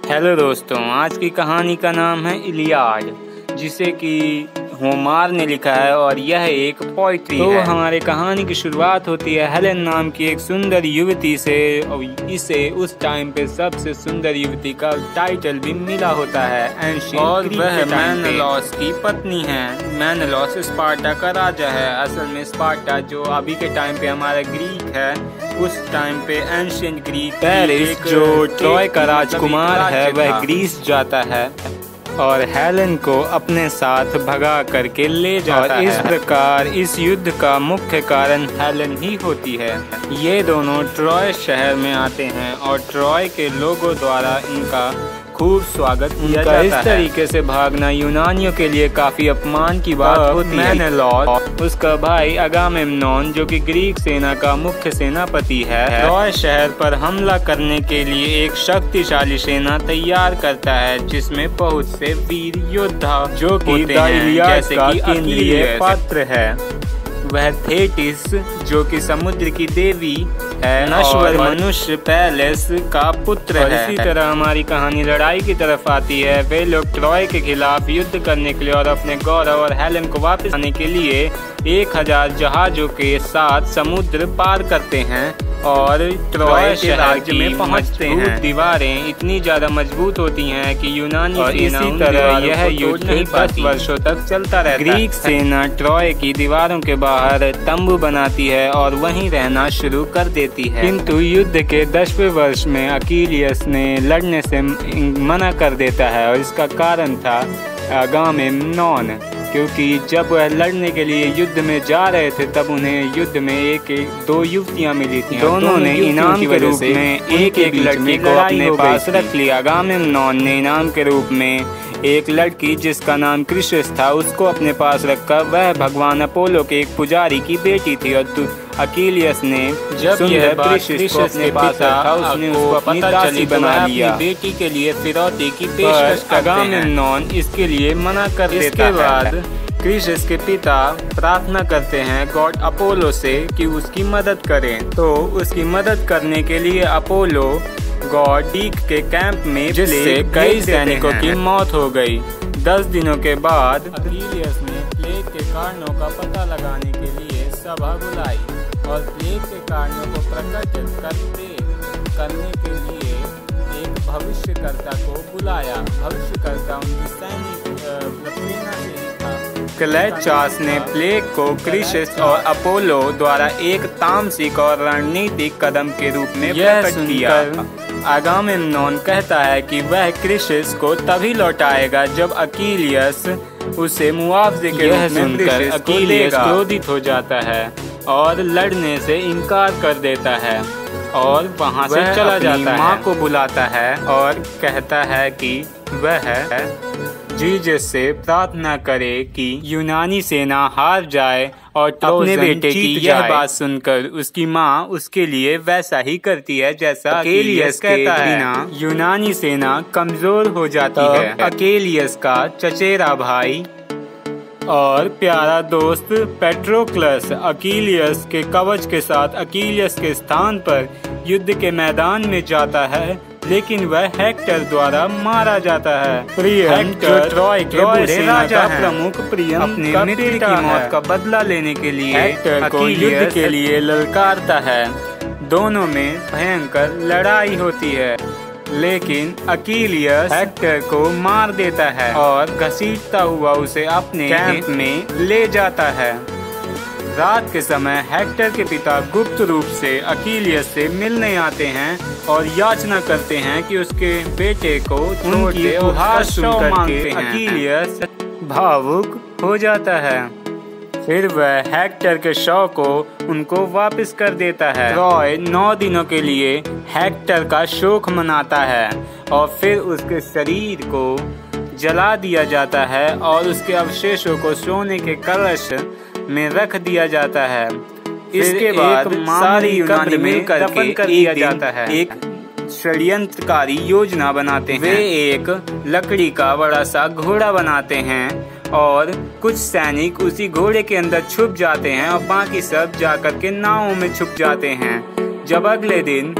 Hello दोस्तों, आज की कहानी का नाम है इलियाड, जिसे कि होमर ने लिखा है और यह एक पोइट्री है। हमारे कहानी की शुरुआत होती है हेलेन नाम की एक सुंदर युवती से और इसे उस टाइम पे सबसे सुंदर युवती का टाइटल भी मिला होता है और वह मेनेलॉस की पत्नी है। मेनेलॉस स्पार्टा का राजा है। असल में स्पार्टा जो अभी के टाइम पे हमारा ग्रीक है, उस टाइम पे एंशिएंट ग्रीक पेरिस जो ट्रॉय का राजकुमार है वह ग्रीस जाता है और हेलेन को अपने साथ भगा करके ले जाता है। इस प्रकार इस युद्ध का मुख्य कारण हेलेन ही होती है। ये दोनों ट्रॉय शहर में आते हैं और ट्रॉय के लोगों द्वारा इनका खूब स्वागत किया जाता है। इस तरीके से भागना यूनानियों के लिए काफी अपमान की बात होती है। मेनेलॉस उसका भाई अगामेम्नोन जो कि ग्रीक सेना का मुख्य सेनापति है, ट्रॉय शहर पर हमला करने के लिए एक शक्तिशाली सेना तैयार करता है, जिसमें बहुत से वीर योद्धा जो कि जैसे कि केंद्रीय पात्र है वह थेटिस जो कि समुद्र की देवी है, नश्वर मनुष्य पैलेस का पुत्र है। इसी तरह हमारी कहानी लड़ाई की तरफ आती है। वे लोग ट्रॉय के खिलाफ युद्ध करने के लिए और अपने गौरव और हेलेन को वापस आने के लिए 1000 जहाजों के साथ समुद्र पार करते हैं और ट्रॉय के राज्य में पहुंचते हैं। दीवारें इतनी ज्यादा मजबूत होती हैं कि यूनानी सेना इसी तरह यह युद्ध 10 वर्षों तक चलता रहता है। ग्रीक सेना ट्रॉय की दीवारों के बाहर तंबू बनाती है और वहीं रहना शुरू कर देती है, किंतु युद्ध के 10वें वर्ष में अकीलियस ने लड़ने से मना कर देता है और इसका कारण था अगामेम्नोन, क्योंकि जब वह लड़ने के लिए युद्ध में जा रहे थे तब उन्हें युद्ध में दो युवतियां मिली थी। दोनों ने इनाम के रूप में एक लड़की को अपने पास रख लिया। अगामेम्नोन ने इनाम के रूप में एक लड़की जिसका नाम क्रिसिस था उसको अपने पास रखकर वह भगवान अपोलो के एक पुजारी की बेटी थी और अकीलियस ने जब यह क्रिसिस को अपने पास रखा उसने उसको अपनी दासी बना लिया। बेटी के लिए फिरौती की पेशकश करते हैं। अगामेम्नोन इसके लिए मना कर देता है। इसके बाद क्रिसिस के पिता प्रार्थना करते हैं गॉड अपोलो से कि उसकी मदद करें, तो उसकी मदद करने के लिए अपोलो गॉड डीक के कैंप में जिससे कई सैनिकों की मौत हो गई। 10 दिनों के बाद अकीलियस ने प्लेग के कारणों का पता लगाने के लिए सभा बुलाई और प्लेग के कारणों को प्रकट करने के लिए एक भविष्यकर्ता को बुलाया। भविष्यकर्ता उनकी सेना से था। क्लेचास ने प्लेग को क्रिसिस और अपोलो द्वारा एक तामसिक और रणनीतिक कदम के रूप में प्रकट किया। अगामेम्नोन कहता है कि वह क्रिसिस को तभी लौटाएगा जब अकीलियस उसे मुआवजे के रूप में सुनकर अकीलियस क्रोधित हो जाता है और लड़ने से इनकार कर देता है और वहां से चला जाता है। माँ को बुलाता है और कहता है कि वह जीसस से प्रार्थना करे कि यूनानी सेना हार जाए और अपने बेटे की यह बात सुनकर उसकी माँ उसके लिए वैसा ही करती है जैसा अकीलियस कहता है। यूनानी सेना कमजोर हो जाती है। अकीलियस का चचेरा भाई और प्यारा दोस्त पेट्रोक्लस अकीलियस के कवच के साथ अकीलियस के स्थान पर युद्ध के मैदान में जाता है, लेकिन वह हेक्टर द्वारा मारा जाता है। प्रियम जो ट्रॉय के बूढ़े राजा प्रमुख प्रियम अपने मित्र की मौत का बदला लेने के लिए हेक्टर को युद्ध के लिए ललकारता है। दोनों में भयंकर लड़ाई होती है, लेकिन अकीलियस हेक्टर को मार देता है और घसीटता हुआ उसे अपने कैंप में ले जाता है। रात के समय हेक्टर के पिता गुप्त रूप से अकीलियस से मिलने आते हैं और याचना करते हैं कि उसके बेटे को उनकी गुहार सुनकर के अकीलियस भावुक हो जाता है। फिर वह हेक्टर के शव को उनको वापस कर देता है। ट्रॉय 9 दिनों के लिए हेक्टर का शोक मनाता है और फिर उसके शरीर को जला दिया जाता है और उसके अवशेषों को सोने के कलश में रख दिया जाता है। इसके बाद सारी यूनानी मिलकर दफन कर दिया जाता है। एक षड्यंत्रकारी योजना बनाते हैं। वे एक लकड़ी का बड़ा सा घोड़ा बनाते हैं और कुछ सैनिक उसी घोड़े के अंदर छुप जाते हैं और बाकी सब जाकर के नावों में छुप जाते हैं। जब अगले दिन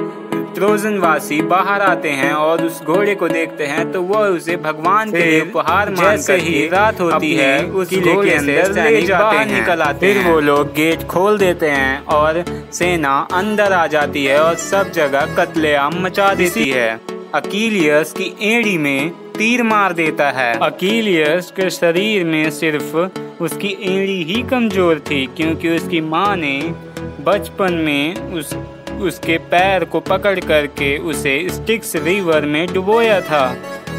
ट्रोजन वासी बाहर आते हैं और उस घोड़े को देखते हैं तो वह उसे भगवान के लिए उपहार जैसे ही रात होती है उस किले के अंदर ले जाते हैं। निकल आते हैं। फिर वो लोग गेट खोल देते हैं और सेना अंदर आ जाती है और सब जगह कत्लेआम मचा देती है। अकीलियस की एड़ी में तीर मार देता है। अकीलियस के शरीर में सिर्फ उसकी एड़ी ही कमजोर थी क्योंकि उसकी माँ ने बचपन में उसके पैर को पकड़ करके उसे स्टिक्स रिवर में डुबोया था,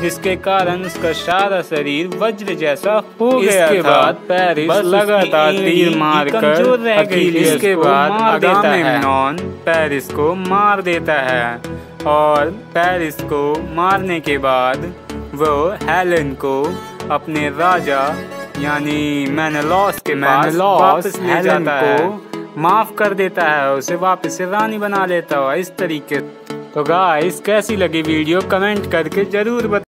जिसके कारण उसका सारा शरीर वज्र जैसा हो गया था। इसके बाद पेरिस लगातार तीर मारकर अकीलियस के बाद अगामेम्नॉन पेरिस को मार देता है और पेरिस को मारने के बाद वो हेलेन को अपने राजा यानी मेनेलॉस के पास वापस ले जाता है, माफ कर देता है, उसे वापस से रानी बना लेता है। इस तरीके तो गाइस कैसी लगी वीडियो कमेंट करके जरूर बताइए।